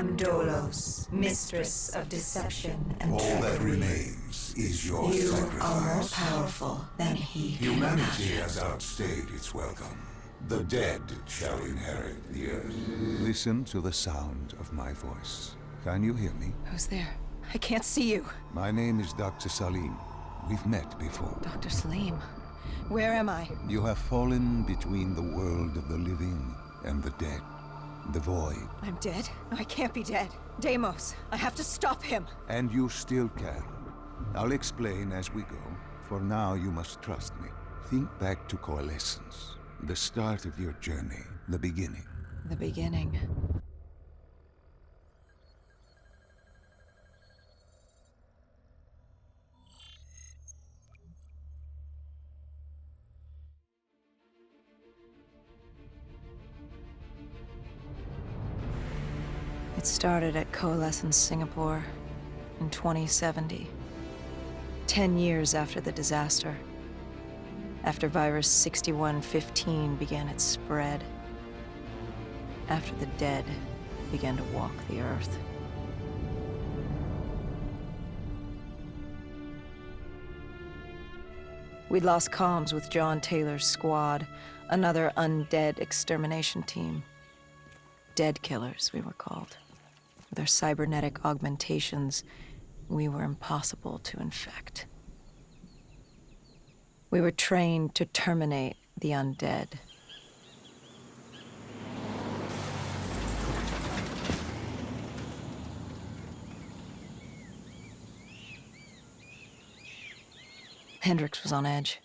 am Dolos, mistress of deception and All trickery. that remains is your You sacrifice. are more powerful than he can Humanity imagine. has outstayed its welcome. The dead shall inherit the earth. Listen to the sound of my voice. Can you hear me? Who's there? I can't see you. My name is Dr. Salim. We've met before. Dr. Salim. Where am I? You have fallen between the world of the living and the dead. The void. I'm dead? No, I can't be dead. Deimos, I have to stop him. And you still can. I'll explain as we go. For now, you must trust me. Think back to Coalescence. The start of your journey. The beginning. The beginning. It started at Coalescence Singapore in 2070. 10 years after the disaster. After Virus 6115 began its spread. After the dead began to walk the Earth. We'd lost comms with John Taylor's squad, another undead extermination team. Dead killers, we were called. With our cybernetic augmentations, we were impossible to infect. We were trained to terminate the undead. Hendricks was on edge.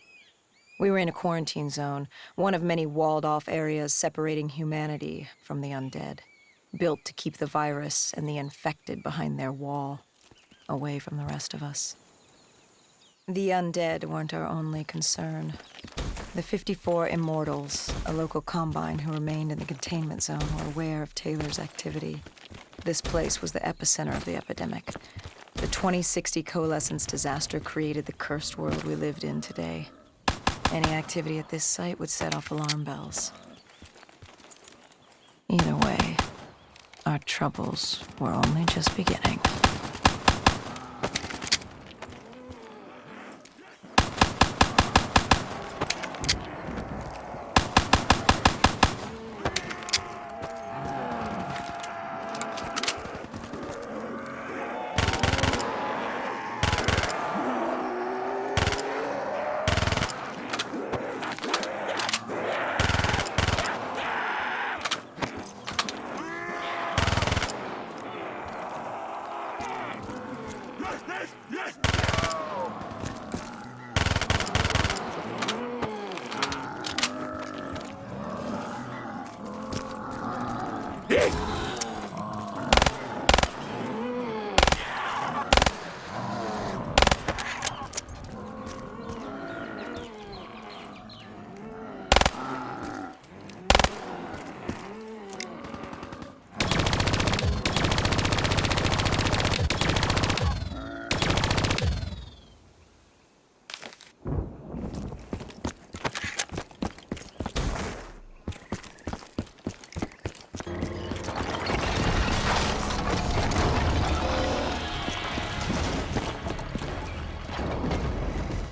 We were in a quarantine zone, one of many walled-off areas separating humanity from the undead, built to keep the virus and the infected behind their wall, away from the rest of us. The undead weren't our only concern. The 54 Immortals, a local combine who remained in the containment zone, were aware of Taylor's activity. This place was the epicenter of the epidemic. The 2060 Coalescence disaster created the cursed world we lived in today. Any activity at this site would set off alarm bells. Either way, our troubles were only just beginning.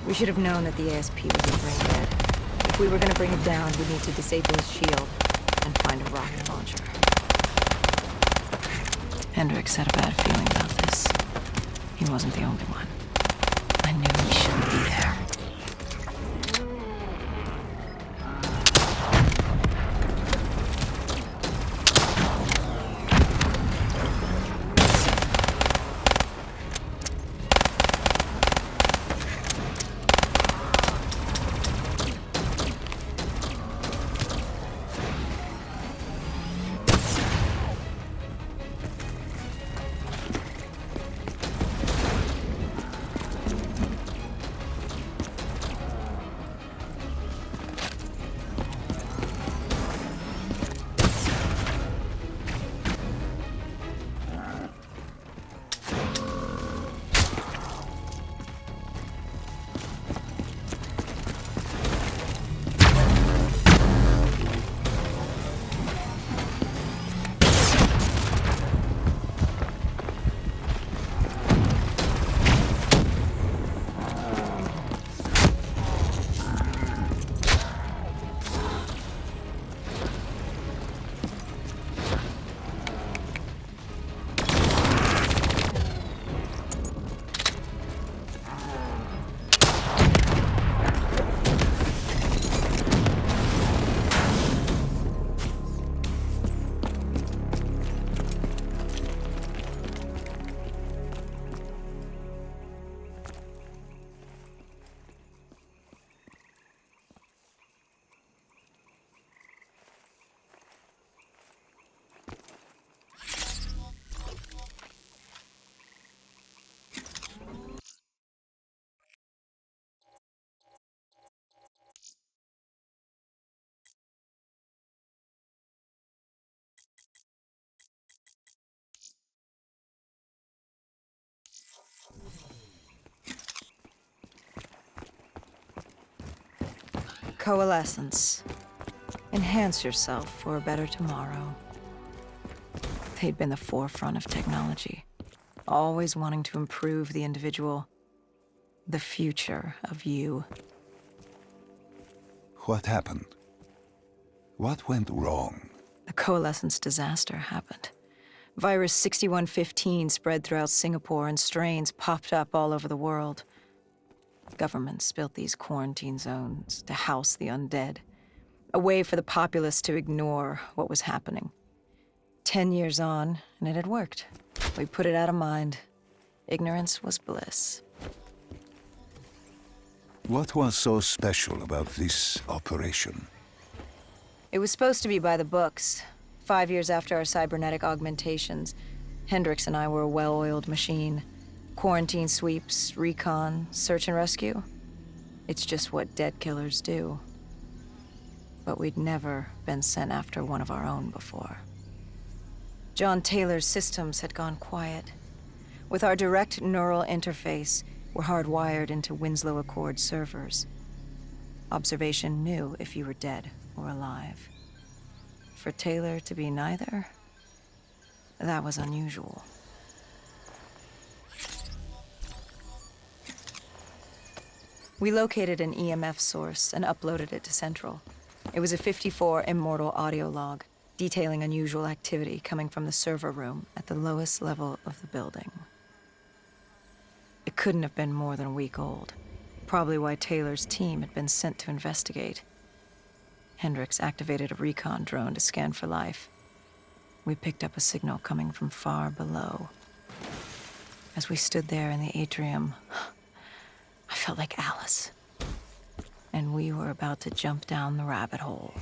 We should have known that the ASP was brain dead. If we were going to bring it down, we'd need to disable his shield and find a rocket launcher. Hendricks had a bad feeling about this. He wasn't the only one. I knew he shouldn't be there. Coalescence. Enhance yourself for a better tomorrow. They'd been the forefront of technology, always wanting to improve the individual, the future of you. What happened? What went wrong? The Coalescence disaster happened. Virus 6115 spread throughout Singapore and strains popped up all over the world. Governments built these quarantine zones to house the undead, a way for the populace to ignore what was happening. 10 years on, and it had worked. We put it out of mind. Ignorance was bliss. What was so special about this operation? It was supposed to be by the books. 5 years after our cybernetic augmentations, Hendricks and I were a well-oiled machine. Quarantine sweeps, recon, search and rescue. It's just what dead killers do. But we'd never been sent after one of our own before. John Taylor's systems had gone quiet. With our direct neural interface, we're hardwired into Winslow Accord servers. Observation knew if you were dead or alive. For Taylor to be neither, that was unusual. We located an EMF source and uploaded it to Central. It was a 54 immortal audio log, detailing unusual activity coming from the server room at the lowest level of the building. It couldn't have been more than a week old, probably why Taylor's team had been sent to investigate. Hendricks activated a recon drone to scan for life. We picked up a signal coming from far below. As we stood there in the atrium, I felt like Alice. And we were about to jump down the rabbit hole.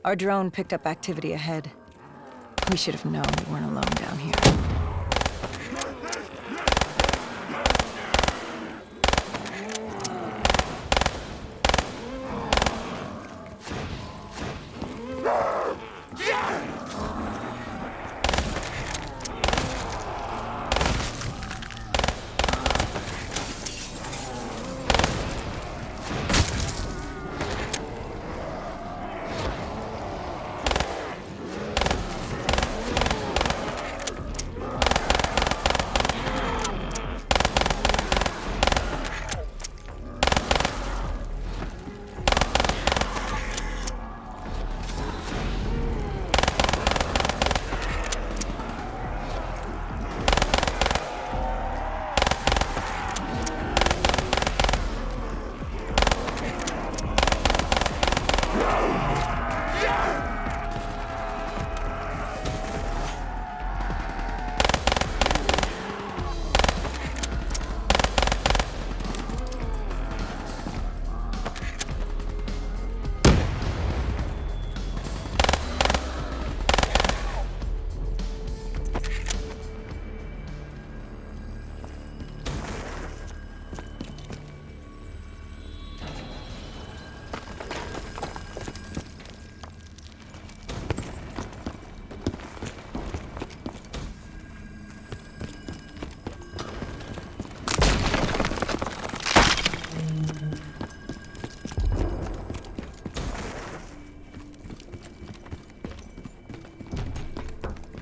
Our drone picked up activity ahead. We should have known we weren't alone down here.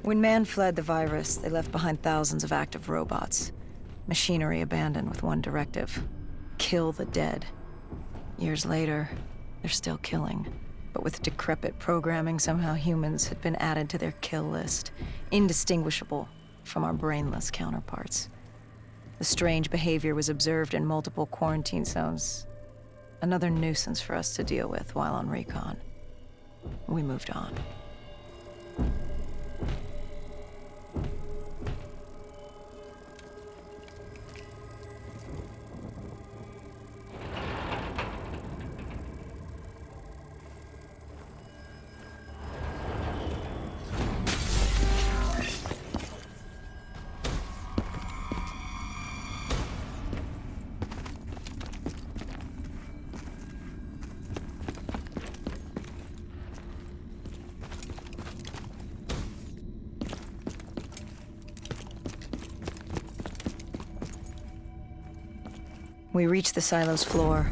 When man fled the virus, they left behind thousands of active robots. Machinery abandoned with one directive: kill the dead. Years later, they're still killing. But with decrepit programming, somehow humans had been added to their kill list, indistinguishable from our brainless counterparts. The strange behavior was observed in multiple quarantine zones. Another nuisance for us to deal with while on recon. We moved on. We reached the silo's floor,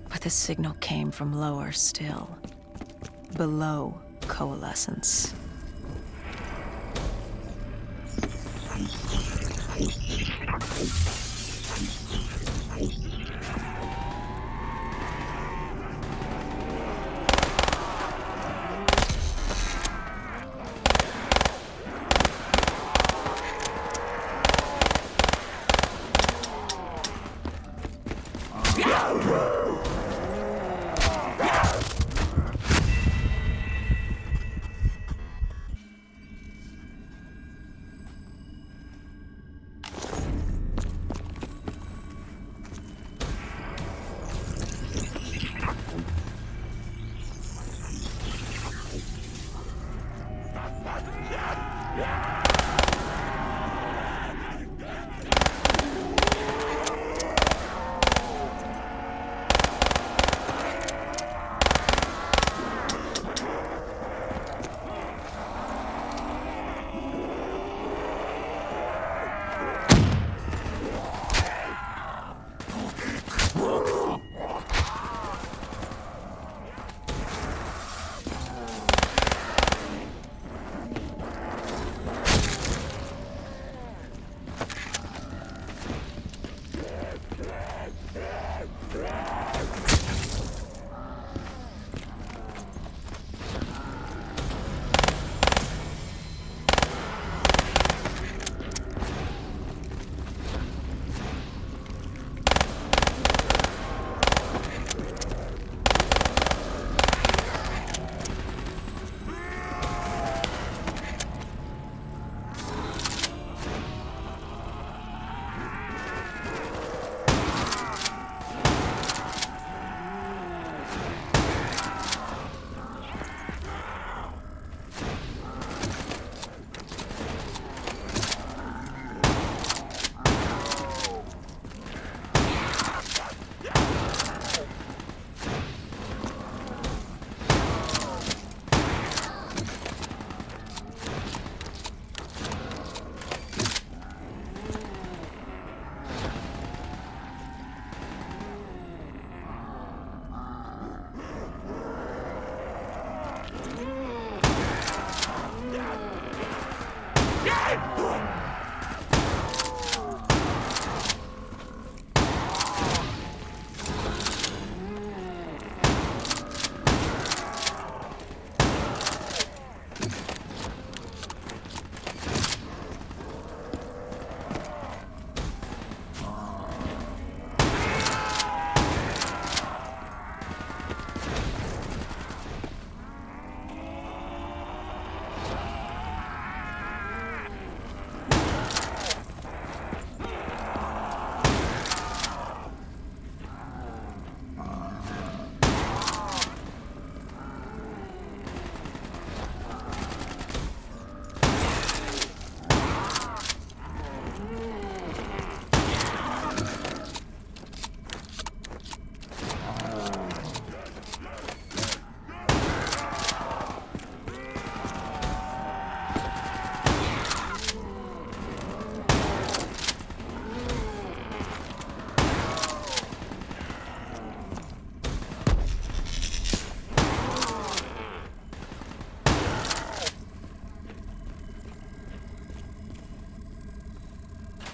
but the signal came from lower still, below Coalescence.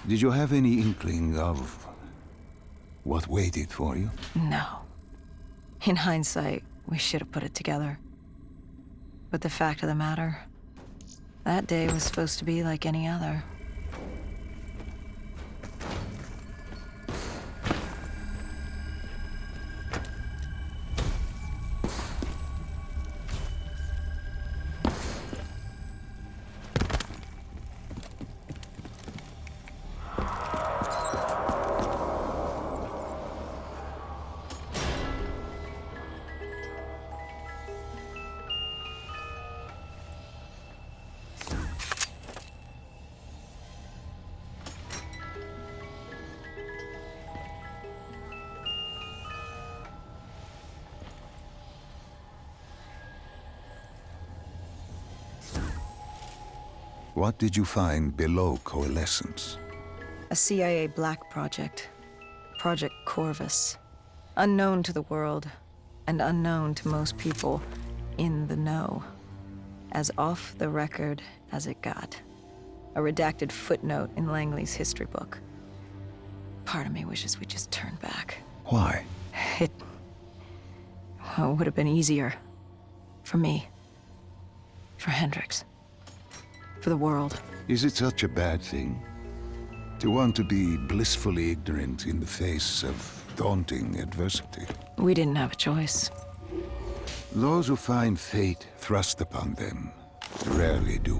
Did you have any inkling of what waited for you? No. In hindsight, we should have put it together. But the fact of the matter, that day was supposed to be like any other. What did you find below Coalescence? A CIA black project. Project Corvus. Unknown to the world, and unknown to most people in the know. As off the record as it got. A redacted footnote in Langley's history book. Part of me wishes we'd just turned back. Why? It would have been easier. For me. For Hendricks. For the world. Is it such a bad thing? To want to be blissfully ignorant in the face of daunting adversity? We didn't have a choice. Those who find fate thrust upon them rarely do.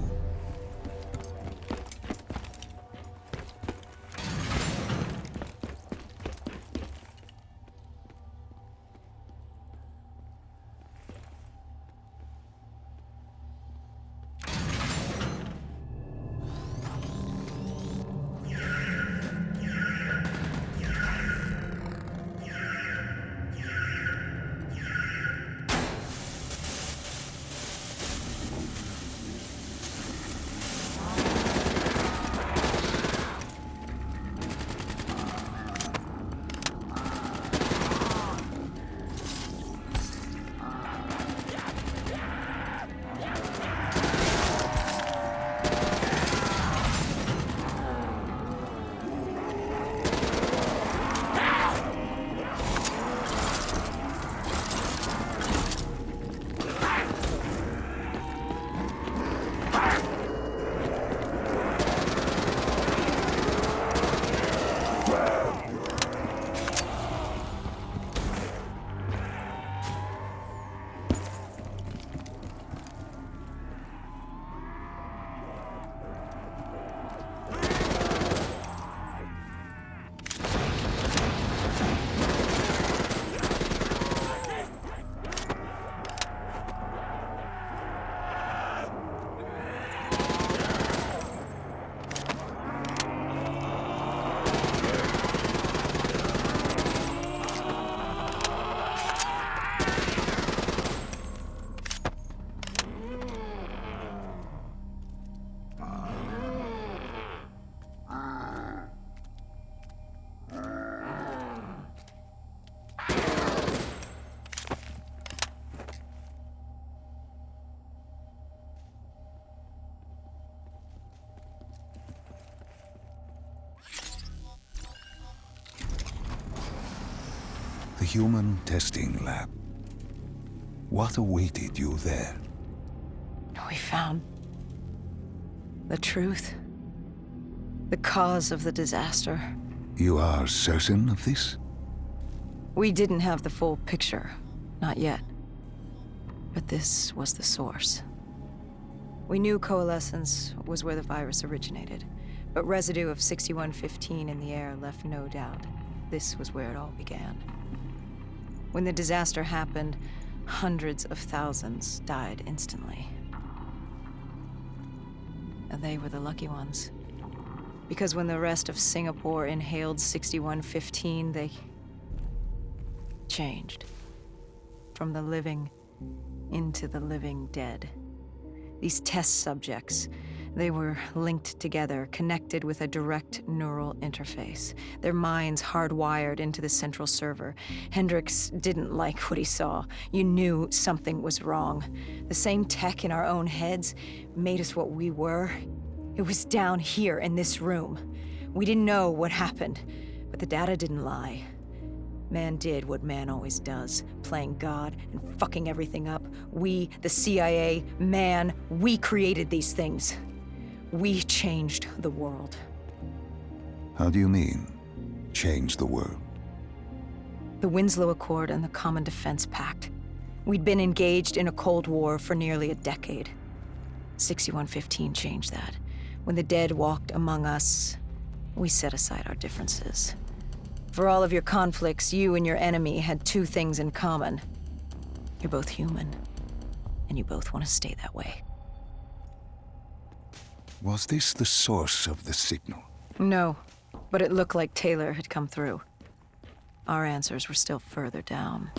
The human testing lab. What awaited you there? We found the truth. The cause of the disaster. You are certain of this? We didn't have the full picture. Not yet. But this was the source. We knew Coalescence was where the virus originated, but residue of 6115 in the air left no doubt. This was where it all began. When the disaster happened, hundreds of thousands died instantly. And they were the lucky ones. Because when the rest of Singapore inhaled 6115, they changed. From the living into the living dead. These test subjects, they were linked together, connected with a direct neural interface. Their minds hardwired into the central server. Hendricks didn't like what he saw. You knew something was wrong. The same tech in our own heads made us what we were. It was down here in this room. We didn't know what happened, but the data didn't lie. Man did what man always does, playing God and fucking everything up. We, the CIA, man, we created these things. We changed the world. How do you mean, change the world? The Winslow Accord and the Common Defense Pact. We'd been engaged in a Cold War for nearly a decade. 6115 changed that. When the dead walked among us, we set aside our differences. For all of your conflicts, you and your enemy had two things in common. You're both human, and you both want to stay that way. Was this the source of the signal? No, but it looked like Taylor had come through. Our answers were still further down.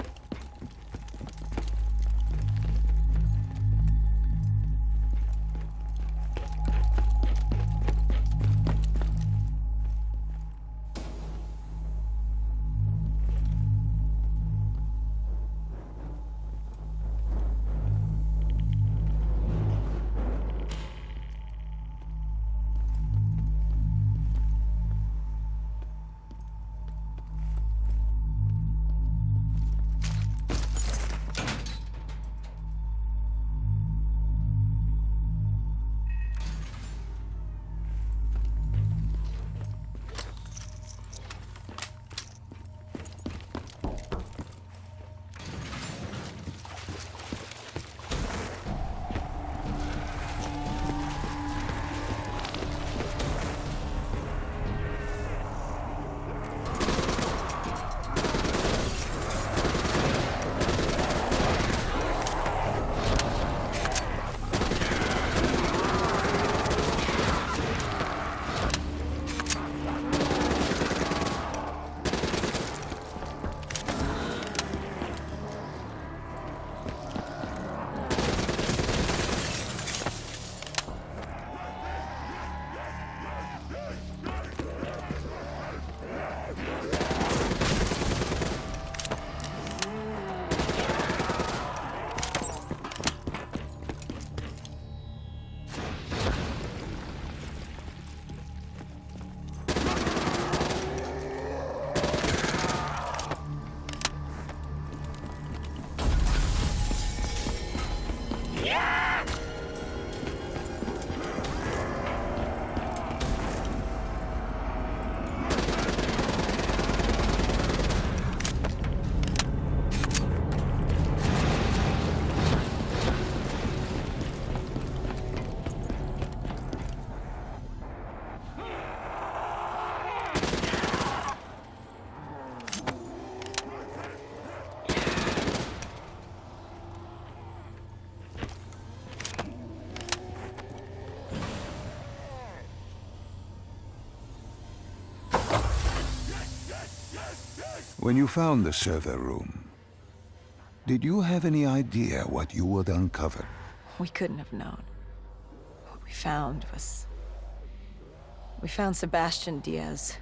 When you found the server room, did you have any idea what you would uncover? We couldn't have known. What we found was... We found Sebastian Diaz.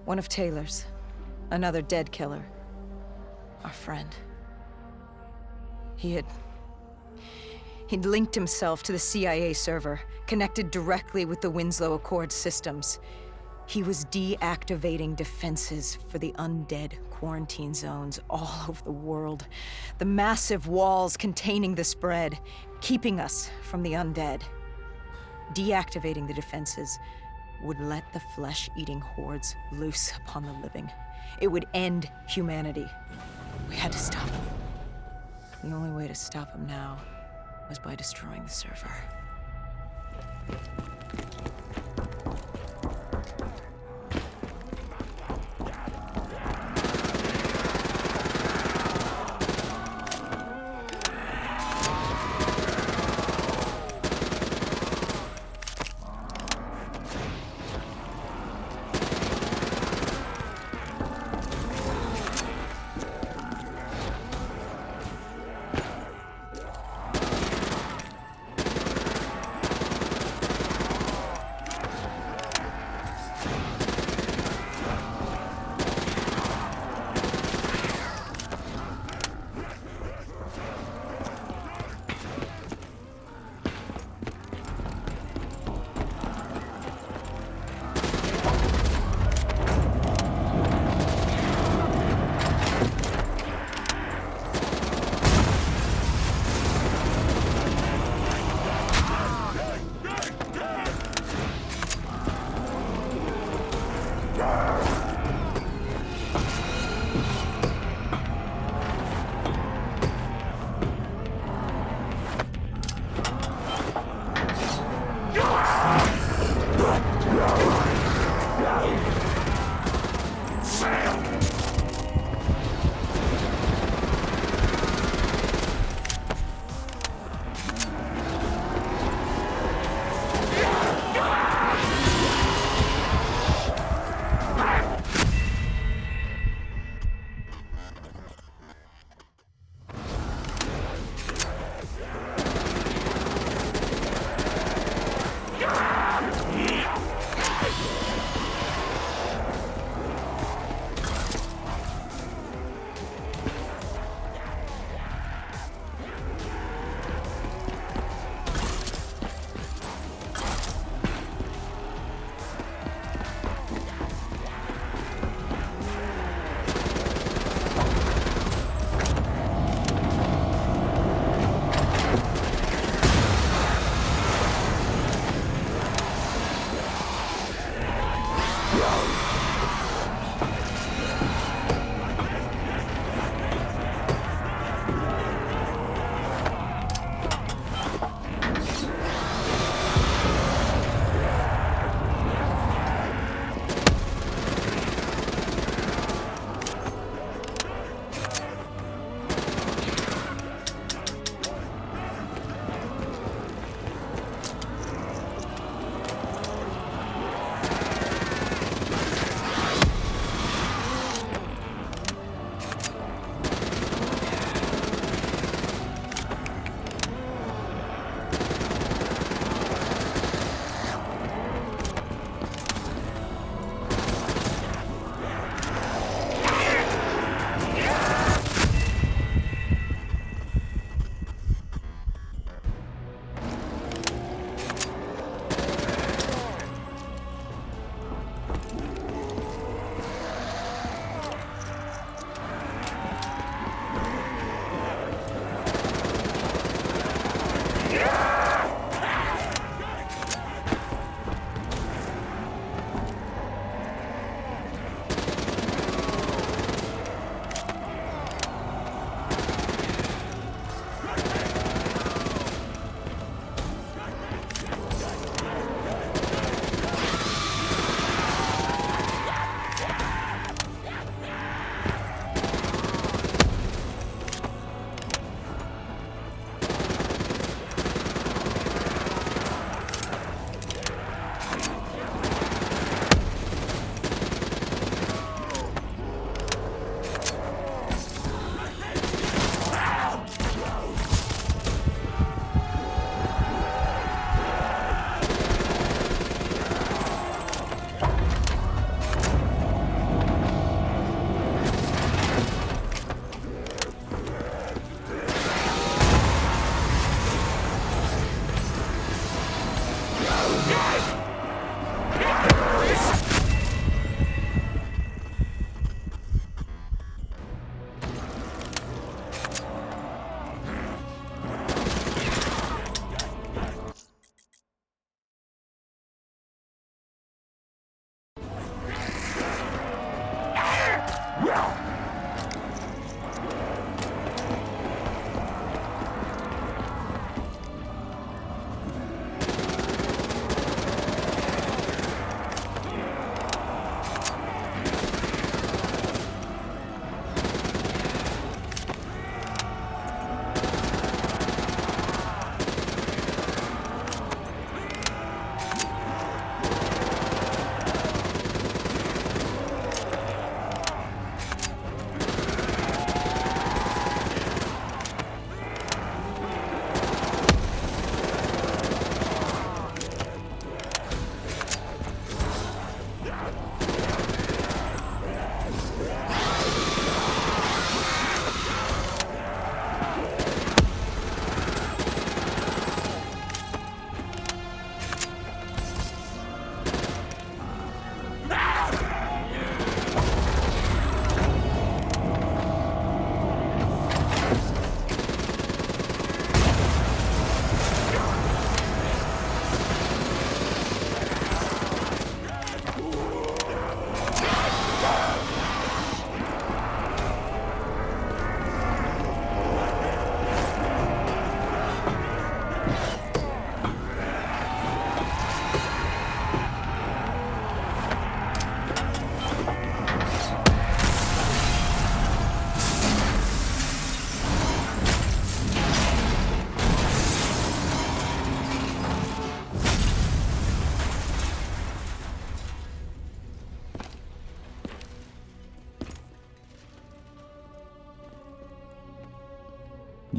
One of Taylor's. Another dead killer. Our friend. He'd linked himself to the CIA server, connected directly with the Winslow Accord systems. He was deactivating defenses for the undead quarantine zones all over the world. The massive walls containing the spread, keeping us from the undead. Deactivating the defenses would let the flesh-eating hordes loose upon the living. It would end humanity. We had to stop him. The only way to stop him now was by destroying the server.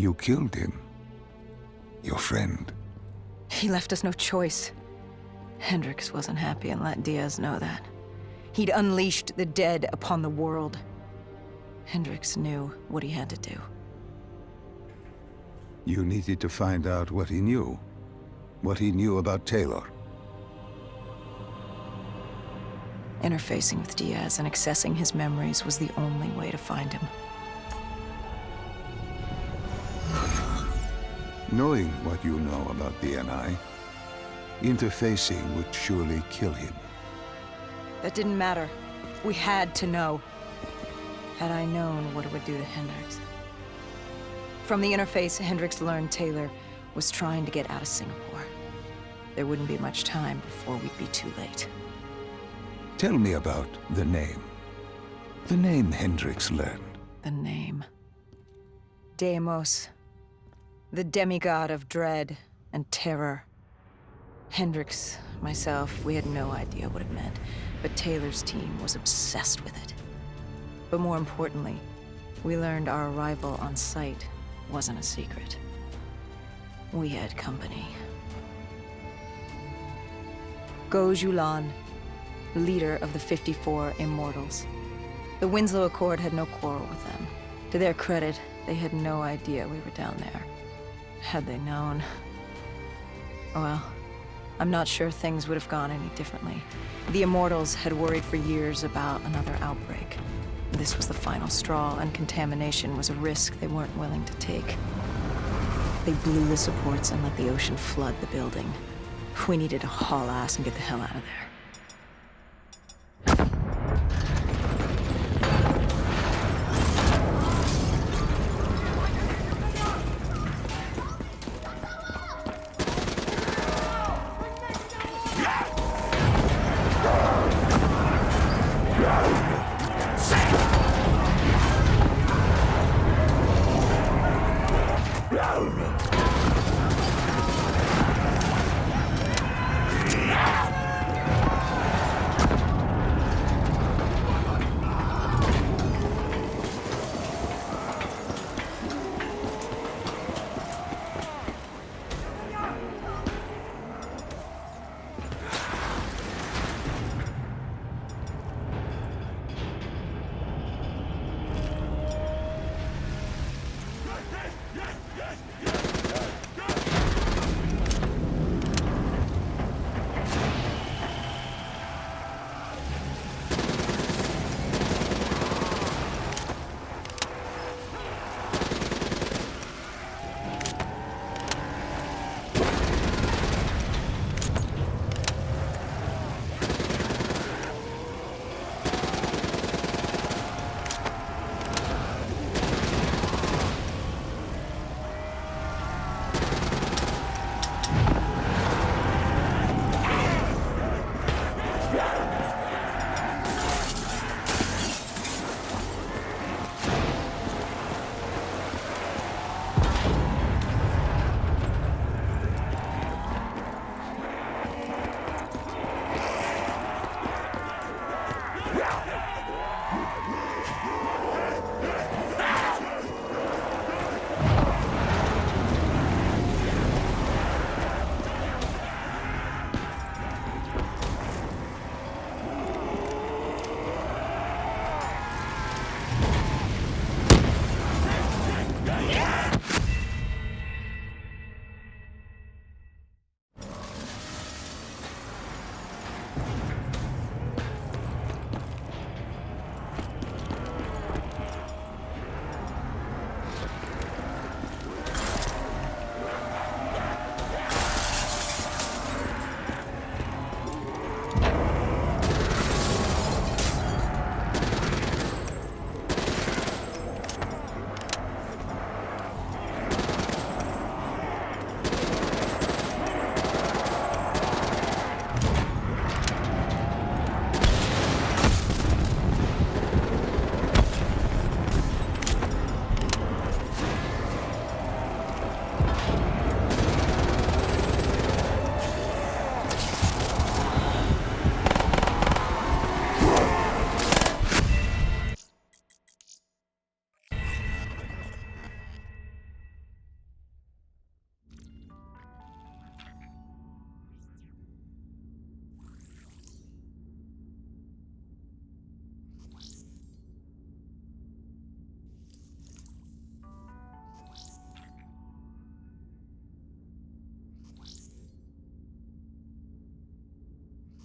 You killed him. Your friend. He left us no choice. Hendricks wasn't happy and let Diaz know that. He'd unleashed the dead upon the world. Hendricks knew what he had to do. You needed to find out what he knew. What he knew about Taylor. Interfacing with Diaz and accessing his memories was the only way to find him. Knowing what you know about the NI, interfacing would surely kill him. That didn't matter. We had to know. Had I known what it would do to Hendricks. From the interface, Hendricks learned Taylor was trying to get out of Singapore. There wouldn't be much time before we'd be too late. Tell me about the name. The name Hendricks learned. The name. Deimos. The demigod of dread and terror. Hendricks, myself, we had no idea what it meant, but Taylor's team was obsessed with it. But more importantly, we learned our arrival on site wasn't a secret. We had company. Goh Julan, leader of the 54 Immortals. The Winslow Accord had no quarrel with them. To their credit, they had no idea we were down there. Had they known... well, I'm not sure things would have gone any differently. The Immortals had worried for years about another outbreak. This was the final straw, and contamination was a risk they weren't willing to take. They blew the supports and let the ocean flood the building. We needed to haul ass and get the hell out of there.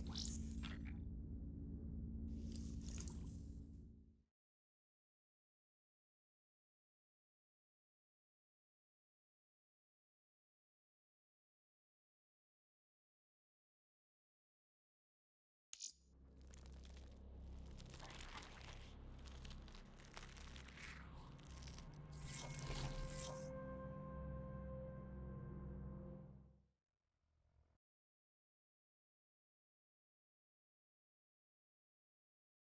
was